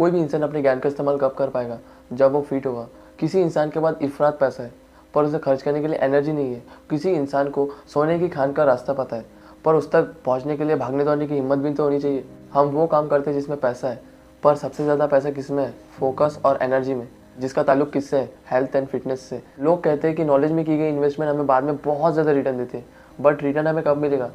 कोई भी इंसान अपने ज्ञान का इस्तेमाल कब कर पाएगा? जब वो फिट होगा। किसी इंसान के पास इफ़रात पैसा है पर उसे खर्च करने के लिए एनर्जी नहीं है। किसी इंसान को सोने की खान का रास्ता पता है पर उस तक पहुंचने के लिए भागने दौड़ने की हिम्मत भी तो होनी चाहिए। हम वो काम करते हैं जिसमें पैसा है, पर सबसे ज़्यादा पैसा किस में है? फोकस और एनर्जी में, जिसका ताल्लुक किससे है? हेल्थ एंड फिटनेस से। लोग कहते हैं कि नॉलेज में की गई इन्वेस्टमेंट हमें बाद में बहुत ज़्यादा रिटर्न देती है, बट रिटर्न हमें कब मिलेगा?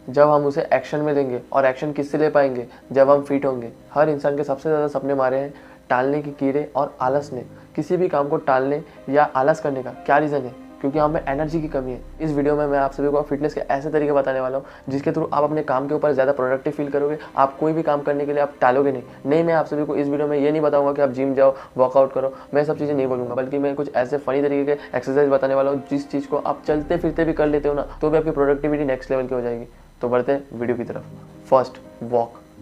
जब हम उसे एक्शन में लेंगे। और एक्शन किससे ले पाएंगे? जब हम फिट होंगे। हर इंसान के सबसे ज़्यादा सपने मारे हैं टालने के कीड़े और आलस ने। किसी भी काम को टालने या आलस करने का क्या रीज़न है? क्योंकि हमें एनर्जी की कमी है। इस वीडियो में मैं आप सभी को फिटनेस के ऐसे तरीके बताने वाला हूँ जिसके थ्रू आप अपने काम के ऊपर ज़्यादा प्रोडक्टिव फील करोगे। आप कोई भी काम करने के लिए आप टालोगे नहीं। मैं आप सभी को इस वीडियो में ये नहीं बताऊंगा कि आप जिम जाओ, वर्कआउट करो, मैं सब चीज़ें नहीं बोलूँगा, बल्कि मैं कुछ ऐसे फनी तरीके के एक्सरसाइज बताने वाला हूँ जिस चीज़ को आप चलते फिरते भी कर लेते हो ना, तो भी आपकी प्रोडक्टिविटी नेक्स्ट लेवल की हो जाएगी। तो बढ़ते हैं वीडियो की तरफ। फर्स्ट,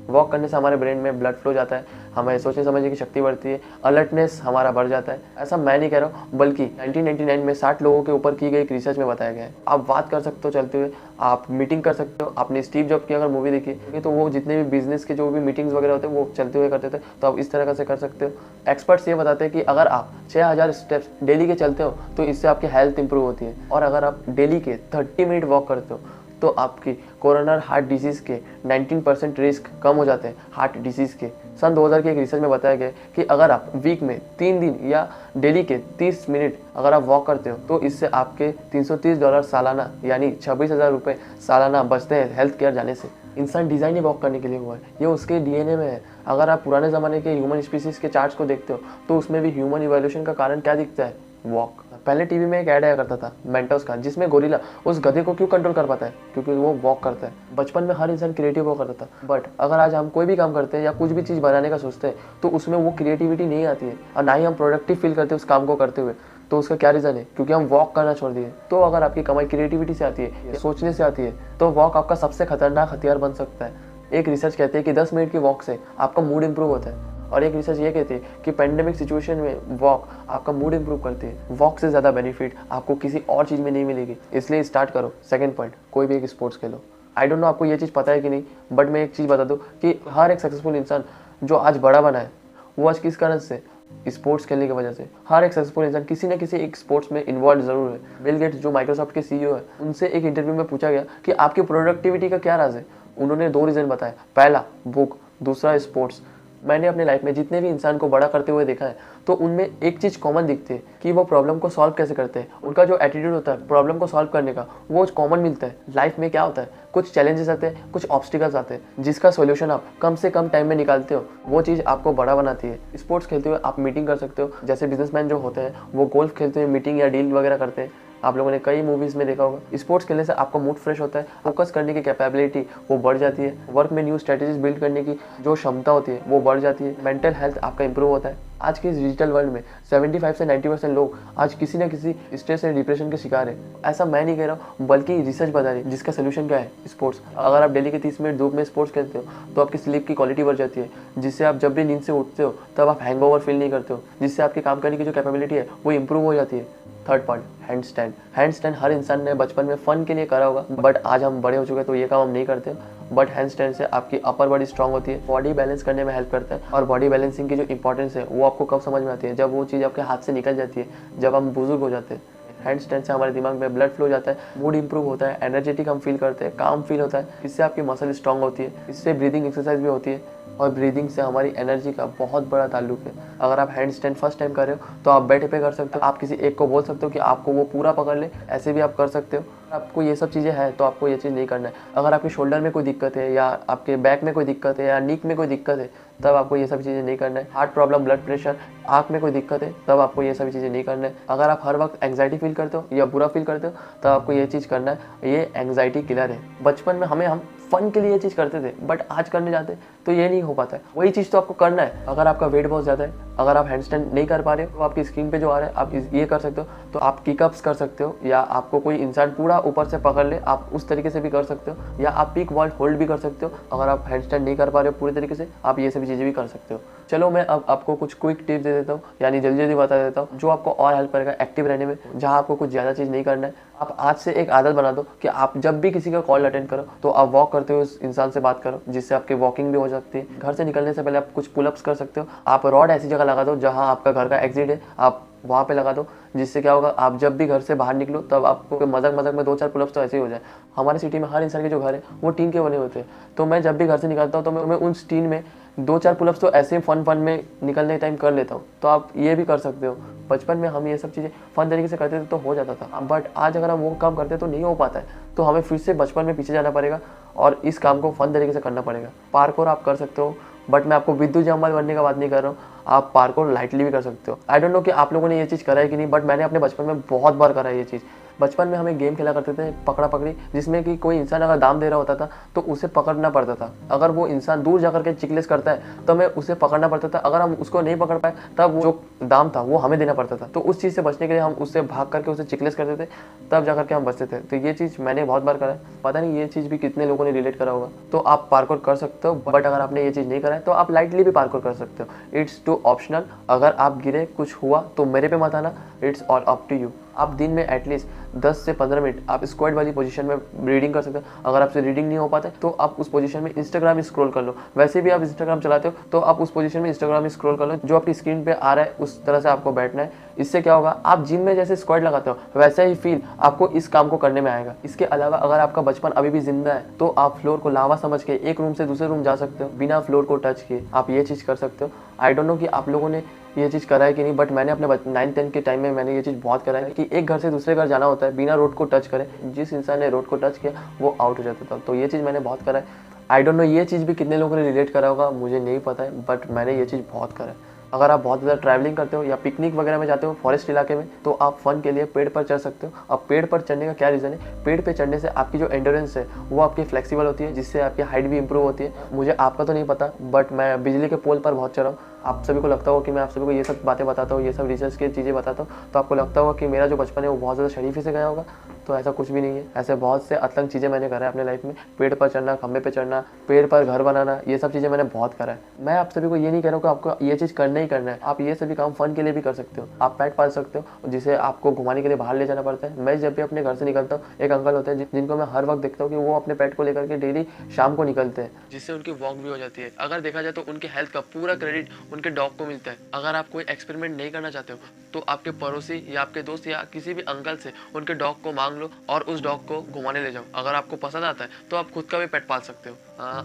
वॉक करने से हमारे ब्रेन में ब्लड फ्लो जाता है, हमें सोचने समझने की शक्ति बढ़ती है, अलर्टनेस हमारा बढ़ जाता है। ऐसा मैं नहीं कह रहा हूँ, बल्कि 1999 में 60 लोगों के ऊपर की गई एक रिसर्च में बताया गया है। आप बात कर सकते हो चलते हुए, आप मीटिंग कर सकते हो। आपने स्टीव जॉब की अगर मूवी देखी है तो वो जितने भी बिजनेस के जो भी मीटिंग्स वगैरह होते हैं वो चलते हुए करते थे, तो आप इस तरह से कर सकते हो। एक्सपर्ट्स ये बताते हैं कि अगर आप 6000 स्टेप्स डेली के चलते हो तो इससे आपकी हेल्थ इंप्रूव होती है, और अगर आप डेली के 30 मिनट वॉक करते हो तो आपकी कोरोनर हार्ट डिजीज़ के 19% रिस्क कम हो जाते हैं। हार्ट डिजीज़ के सन 2000 के एक रिसर्च में बताया गया कि अगर आप वीक में 3 दिन या डेली के 30 मिनट अगर आप वॉक करते हो तो इससे आपके $330 सालाना यानी 26,000 रुपये सालाना बचते हैं हेल्थ केयर जाने से। इंसान डिज़ाइन ही वॉक करने के लिए हुआ है, ये उसके डीएनए में है। अगर आप पुराने ज़माने के ह्यूमन स्पीसीज़ के चार्ट्स को देखते हो तो उसमें भी ह्यूमन इवोल्यूशन का कारण क्या दिखता है? वॉक। पहले टीवी में एक ऐड आया करता था मेंटोस का, जिसमें गोरिल्ला उस गधे को क्यों कंट्रोल कर पाता है? क्योंकि वो वॉक करता है। बचपन में हर इंसान क्रिएटिव हुआ करता था, बट अगर आज हम कोई भी काम करते हैं या कुछ भी चीज़ बनाने का सोचते हैं तो उसमें वो क्रिएटिविटी नहीं आती है और ना ही हम प्रोडक्टिव फील करते हैं उस काम को करते हुए। तो उसका क्या रीज़न है? क्योंकि हम वॉक करना छोड़ दिए। तो अगर आपकी कमाई क्रिएटिविटी से आती है, सोचने से आती है, तो वॉक आपका सबसे खतरनाक हथियार बन सकता है। एक रिसर्च कहती है कि 10 मिनट की वॉक से आपका मूड इंप्रूव होता है, और एक रिसर्च ये कहती है कि पेंडेमिक सिचुएशन में वॉक आपका मूड इंप्रूव करती है। वॉक से ज़्यादा बेनिफिट आपको किसी और चीज़ में नहीं मिलेगी, इसलिए स्टार्ट करो। सेकंड पॉइंट, कोई भी एक sports Khelo. I don't know आपको ये चीज़ पता है कि नहीं, बट मैं एक चीज़ बता दूँ कि हर एक सक्सेसफुल इंसान जो आज बड़ा बना है वो आज किस कारण से? स्पोर्ट्स खेलने की वजह से। हर एक सक्सेसफुल इंसान किसी न किसी एक स्पोर्ट्स में इन्वॉल्व जरूर है। बिल गेट्स जो माइक्रोसॉफ्ट के सीईओ है, उनसे एक इंटरव्यू में पूछा गया कि आपकी प्रोडक्टिविटी का क्या राज है। उन्होंने 2 रीज़न बताए, पहला बुक, दूसरा स्पोर्ट्स। मैंने अपने लाइफ में जितने भी इंसान को बड़ा करते हुए देखा है तो उनमें एक चीज़ कॉमन दिखती है कि वो प्रॉब्लम को सॉल्व कैसे करते हैं। उनका जो एटीट्यूड होता है प्रॉब्लम को सॉल्व करने का, वो कॉमन मिलता है। लाइफ में क्या होता है, कुछ चैलेंजेस आते हैं, कुछ ऑब्स्टिकल्स आते हैं, जिसका सॉल्यूशन आप कम से कम टाइम में निकालते हो, वो चीज़ आपको बड़ा बनाती है। स्पोर्ट्स खेलते हुए आप मीटिंग कर सकते हो, जैसे बिजनेसमैन जो होते हैं वो गोल्फ खेलते हुए मीटिंग या डील वगैरह करते हैं। आप लोगों ने कई मूवीज़ में देखा होगा। स्पोर्ट्स खेलने से आपका मूड फ्रेश होता है, फोकस करने की कैपेबिलिटी वो बढ़ जाती है, वर्क में न्यू स्ट्रेटजीज बिल्ड करने की जो क्षमता होती है वो बढ़ जाती है, मेंटल हेल्थ आपका इंप्रूव होता है। आज के इस डिजिटल वर्ल्ड में 75 से 90% लोग आज किसी न किसी स्ट्रेस या डिप्रेशन के शिकार है। ऐसा मैं नहीं कह रहा हूँ, बल्कि रिसर्च बता रही है, जिसका सोल्यूशन क्या है? स्पोर्ट्स। अगर आप डेली के 30 मिनट धूप में स्पोर्ट्स खेलते हो तो आपकी स्लीप की क्वालिटी बढ़ जाती है, जिससे आप जब भी नींद से उठते हो तब आप हैंगओवर फील नहीं करते हो, जिससे आपकी काम करने की जो कैपेबिलिटी है वो इंप्रूव हो जाती है। Third point, handstand. Handstand हर इंसान ने बचपन में फन के लिए करा होगा, बट आज हम बड़े हो चुके हैं तो ये काम हम नहीं करते। बट हैंड स्टैंड से आपकी अपर बॉडी स्ट्रांग होती है, बॉडी बैलेंस करने में हेल्प करता है, और बॉडी बैलेंसिंग की जो इंपॉर्टेंस है वो आपको कब समझ में आती है? जब वो चीज़ आपके हाथ से निकल जाती है, जब हम बुजुर्ग हो जाते हैं। हैंड स्टैंड से हमारे दिमाग में ब्लड फ्लो जाता है, मूड इंप्रूव होता है, एनर्जेटिक हम फील करते हैं, काम फील होता है। इससे आपकी मसल स्ट्रांग होती है, इससे ब्रीदिंग एक्सरसाइज भी होती है, और ब्रीदिंग से हमारी एनर्जी का बहुत बड़ा ताल्लुक है। अगर आप हैंड स्टैंड फर्स्ट टाइम कर रहे हो तो आप बेड पे कर सकते हो, आप किसी एक को बोल सकते हो कि आपको वो पूरा पकड़ ले, ऐसे भी आप कर सकते हो। आपको ये सब चीज़ें हैं तो आपको ये चीज़ नहीं करना है। अगर आपके शोल्डर में कोई दिक्कत है या आपके बैक में कोई दिक्कत है या नीक में कोई दिक्कत है तब आपको ये सब चीज़ें नहीं करना है। हार्ट प्रॉब्लम, ब्लड प्रेशर, आँख में कोई दिक्कत है तब आपको ये सभी चीज़ें नहीं करना है। अगर आप हर वक्त एंग्जाइटी फील करते हो या बुरा फील करते हो तब आपको ये चीज़ करना है। ये एंग्जाइटी किलर है। बचपन में हम फन के लिए ये चीज़ करते थे, बट आज करने जाते तो ये नहीं हो पाता है। वही चीज़ तो आपको करना है। अगर आपका वेट बहुत ज़्यादा है, अगर आप हैंडस्टैंड नहीं कर पा रहे हो तो आपकी स्क्रीन पे जो आ रहा है आप ये कर सकते हो, तो आप किकअप्स कर सकते हो, या आपको कोई इंसान पूरा ऊपर से पकड़ ले आप उस तरीके से भी कर सकते हो, या आप पीक वॉल होल्ड भी कर सकते हो। अगर आप हैंडस्टैंड नहीं कर पा रहे हो पूरी तरीके से, आप ये सभी चीज़ें भी कर सकते हो। चलो मैं अब आपको कुछ क्विक टिप्स दे देता हूँ, यानी जल्दी जल्दी बता देता हूँ, जो आपको और हेल्प करेगा एक्टिव रहने में, जहाँ आपको कुछ ज़्यादा चीज़ नहीं करना है। आप आज से एक आदत बना दो कि आप जब भी किसी का कॉल अटेंड करो तो आप वॉक करते हुए उस इंसान से बात करो, जिससे आपकी वॉकिंग भी हो सकती है। घर से निकलने से पहले आप कुछ पुलअप्स कर सकते हो। आप रॉड ऐसी जगह लगा दो जहाँ आपका घर का एग्जिट है, आप वहाँ पे लगा दो, जिससे क्या होगा, आप जब भी घर से बाहर निकलो तब आपको मजाक मजाक में 2-4 पुलअप्स तो ऐसे ही हो जाए। हमारे सिटी में हर इंसान के जो घर है वो टीन के बने होते हैं, तो मैं जब भी घर से निकलता हूँ तो मैं उन टीन में 2-4 पुलअप्स तो ऐसे फन में निकलने टाइम कर लेता हूँ। तो आप ये भी कर सकते हो। बचपन में हम ये सब चीज़ें फन तरीके से करते थे तो हो जाता था, बट आज अगर हम वो काम करते तो नहीं हो पाता है, तो हमें फिर से बचपन में पीछे जाना पड़ेगा और इस काम को फन तरीके से करना पड़ेगा। पार्कोर आप कर सकते हो, बट मैं आपको विद्युत जामवाल बनने का बात नहीं कर रहा हूँ। आप पार्कोर लाइटली भी कर सकते हो। आई डोंट नो कि आप लोगों ने ये चीज़ करा है कि नहीं, बट मैंने अपने बचपन में बहुत बार करा है ये चीज़। बचपन में हम एक गेम खेला करते थे, पकड़ा पकड़ी, जिसमें कि कोई इंसान अगर दाम दे रहा होता था तो उसे पकड़ना पड़ता था। अगर वो इंसान दूर जाकर के चिकलेस करता है तो हमें उसे पकड़ना पड़ता था। अगर हम उसको नहीं पकड़ पाए तब जो दाम था वो हमें देना पड़ता था। तो उस चीज़ से बचने के लिए हम उससे भाग करके उसे चिकलेस करते थे, तब जाकर के हम बचते थे। तो ये चीज़ मैंने बहुत बार करा है। पता नहीं ये चीज़ भी कितने लोगों ने रिलेट करा होगा। तो आप पार्कोर कर सकते हो, बट अगर आपने ये चीज़ नहीं करा है तो आप लाइटली भी पार्कोर कर सकते हो। It's too optional. अगर आप गिरे, कुछ हुआ तो मेरे पे मत आना, it's all up to you. आप दिन में एटलीस्ट 10 से 15 मिनट आप स्क्वाड वाली पोजीशन में रीडिंग कर सकते हो। अगर आपसे रीडिंग नहीं हो पाता तो आप उस पोजीशन में इंस्टाग्राम स्क्रॉल कर लो। वैसे भी आप इंस्टाग्राम चलाते हो तो आप उस पोजीशन में इंस्टाग्राम स्क्रॉल कर लो, जो आपकी स्क्रीन पे आ रहा है उस तरह से आपको बैठना है। इससे क्या होगा, आप जिम में जैसे स्क्वाड लगाते हो वैसा ही फील आपको इस काम को करने में आएगा। इसके अलावा अगर आपका बचपन अभी भी जिंदा है तो आप फ्लोर को लावा समझ के एक रूम से दूसरे रूम जा सकते हो बिना फ्लोर को टच किए। आप ये चीज़ कर सकते हो। आई डोंट नो कि आप लोगों ने ये चीज़ करा है कि नहीं, बट मैंने अपने 9-10 के टाइम में मैंने ये चीज़ बहुत करा है कि एक घर से दूसरे घर जाना होता है बिना रोड को टच करे। जिस इंसान ने रोड को टच किया वो आउट हो जाता था। तो ये चीज़ मैंने बहुत करा है। आई डोंट नो ये चीज़ भी कितने लोगों ने रिलेट करा होगा, मुझे नहीं पता है, बट मैंने ये चीज़ बहुत करा है। अगर आप बहुत ज़्यादा ट्रैवलिंग करते हो या पिकनिक वगैरह में जाते हो फॉरेस्ट इलाके में, तो आप फन के लिए पेड़ पर चढ़ सकते हो। अब पेड़ पर चढ़ने का क्या रीज़न है, पेड़ पे चढ़ने से आपकी जो एंडोरेंस है वो आपकी फ्लेक्सिबल होती है, जिससे आपकी हाइट भी इंप्रूव होती है। मुझे आपका तो नहीं पता, बट मैं बिजली के पोल पर बहुत चढ़ा हूँ। आप सभी को लगता होगा कि मैं आप सभी को ये सब बातें बताता हूँ, ये सब रिसर्च की चीज़ें बताता हूँ, तो आपको लगता होगा कि मेरा जो बचपन है वो बहुत ज़्यादा शरीफी से गया होगा। तो ऐसा कुछ भी नहीं है। ऐसे बहुत से अतलंग चीज़ें मैंने करा है अपने लाइफ में। पेड़ पर चढ़ना, खंबे पे चढ़ना, पेड़ पर घर बनाना, ये सब चीज़ें मैंने बहुत करा है। मैं आप सभी को ये नहीं कह रहा हूँ कि आपको ये चीज़ करना ही करना है। आप ये सभी काम फन के लिए भी कर सकते हो। आप पेट पाल सकते हो जिसे आपको घुमाने के लिए बाहर ले जाना पड़ता है। मैं जब भी अपने घर से निकलता हूँ, एक अंकल होते हैं जिनको मैं हर वक्त देखता हूँ कि वो अपने पेट को लेकर के डेली शाम को निकलते हैं, जिससे उनकी वॉक भी हो जाती है। अगर देखा जाए तो उनके हेल्थ का पूरा क्रेडिट उनके डॉग को मिलता है। अगर आप कोई एक्सपेरिमेंट नहीं करना चाहते हो तो आपके पड़ोसी या आपके दोस्त या किसी भी अंकल से उनके डॉग को मांग लो और उस डॉग को घुमाने ले जाओ। अगर आपको पसंद आता है तो आप खुद का भी पेट पाल सकते हो।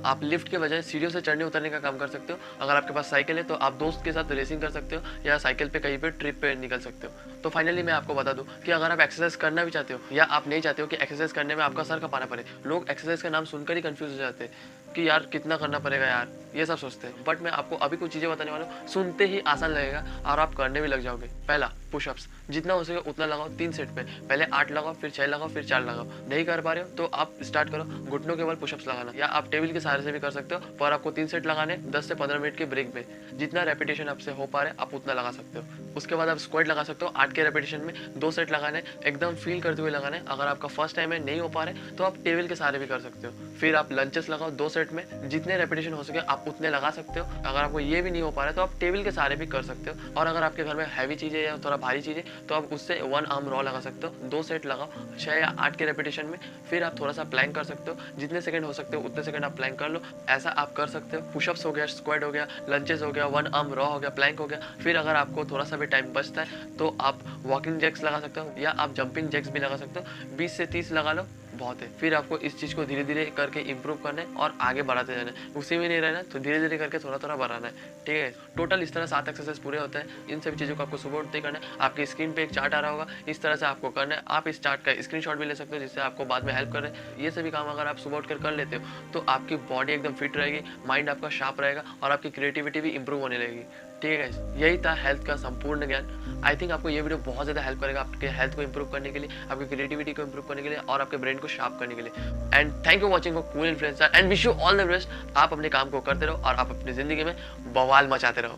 आप लिफ्ट के बजाय सीढ़ियों से चढ़ने उतरने का काम कर सकते हो। अगर आपके पास साइकिल है तो आप दोस्त के साथ रेसिंग कर सकते हो या साइकिल पे कहीं पे ट्रिप पे निकल सकते हो। तो फाइनली मैं आपको बता दूं कि अगर आप एक्सरसाइज करना भी चाहते हो या आप नहीं चाहते हो कि एक्सरसाइज करने में आपका सर खपाना पड़े, लोग एक्सरसाइज का नाम सुनकर ही कंफ्यूज हो जाते हैं कि यार कितना करना पड़ेगा यार, ये सब सोचते हैं। बट मैं आपको अभी कुछ चीज़ें बताने वाला हूँ, सुनते ही आसान लगेगा और आप करने भी लग जाओगे। पहला, पुशअप्स। जितना हो सके उतना लगाओ 3 सेट पे। पहले 8 लगाओ, फिर 6 लगाओ, फिर 4 लगाओ। नहीं कर पा रहे हो तो आप स्टार्ट करो घुटनों के बल पुशअप्स लगाना, या आप टेबल के सहारे से भी कर सकते हो। पर आपको 3 सेट लगाने 10 से 15 मिनट के ब्रेक में। जितना रेपिटेशन आपसे हो पा रहा है आप उतना लगा सकते हो। उसके बाद आप स्क्वाट लगा सकते हो 8 के रेपिटेशन में 2 सेट लगाने, एकदम फील करते हुए लगाने। अगर आपका फर्स्ट टाइम है, नहीं हो पा रहे तो आप टेबल के सहारे भी कर सकते हो। फिर आप लंचेस लगाओ 2 सेट में, जितने रेपिटेशन हो सके आप उतने लगा सकते हो। अगर आपको ये भी नहीं हो पा रहा है तो आप टेबल के सहारे भी कर सकते हो। और अगर आपके घर में हैवी चीज़ें या थोड़ा भारी चीज़ें तो आप उससे 1 आर्म रॉ लगा सकते हो। 2 सेट लगाओ 6 या 8 के रेपिटेशन में। फिर आप थोड़ा सा प्लैंक कर सकते हो, जितने सेकंड हो सकते हो उतने सेकंड आप प्लैंक कर लो। ऐसा आप कर सकते हो। पुशअप्स हो गया, स्क्वाट हो गया, लंचेस हो गया, 1 आर्म रॉ हो गया, प्लैंक हो गया। फिर अगर आपको थोड़ा सा भी टाइम बचता है तो आप वॉकिंग जैक्स लगा सकते हो या आप जंपिंग जैक्स भी लगा सकते हो। 20 से 30 लगा लो, बहुत है। फिर आपको इस चीज़ को धीरे धीरे करके इंप्रूव करना है और आगे बढ़ाते जाना है। उसी में नहीं रहना है तो धीरे धीरे करके थोड़ा थोड़ा बढ़ाना है, ठीक है। टोटल इस तरह 7 एक्सरसाइज पूरे होते हैं। इन सभी चीज़ों को आपको सुबह उठते ही करना है। आपकी स्क्रीन पे एक चार्ट आ रहा होगा, इस तरह से आपको करना है। आप इस चार्ट का स्क्रीनशॉट भी ले सकते हो जिससे आपको बाद में हेल्प करे। ये सभी काम अगर आप सुबह उठकर कर लेते हो तो आपकी बॉडी एकदम फिट रहेगी, माइंड आपका शार्प रहेगा और आपकी क्रिएटिविटी भी इंप्रूव होने लगेगी, ठीक है। यही था हेल्थ का संपूर्ण ज्ञान। आई थिंक आपको ये वीडियो बहुत ज़्यादा हेल्प करेगा आपके हेल्थ को इंप्रूव करने के लिए, आपकी क्रिएटिविटी को इंप्रूव करने के लिए और आपके ब्रेन को शार्प करने के लिए। And thank you watching cool influencer and wish you all the best. आप अपने काम को करते रहो और आप अपनी ज़िंदगी में बवाल मचाते रहो।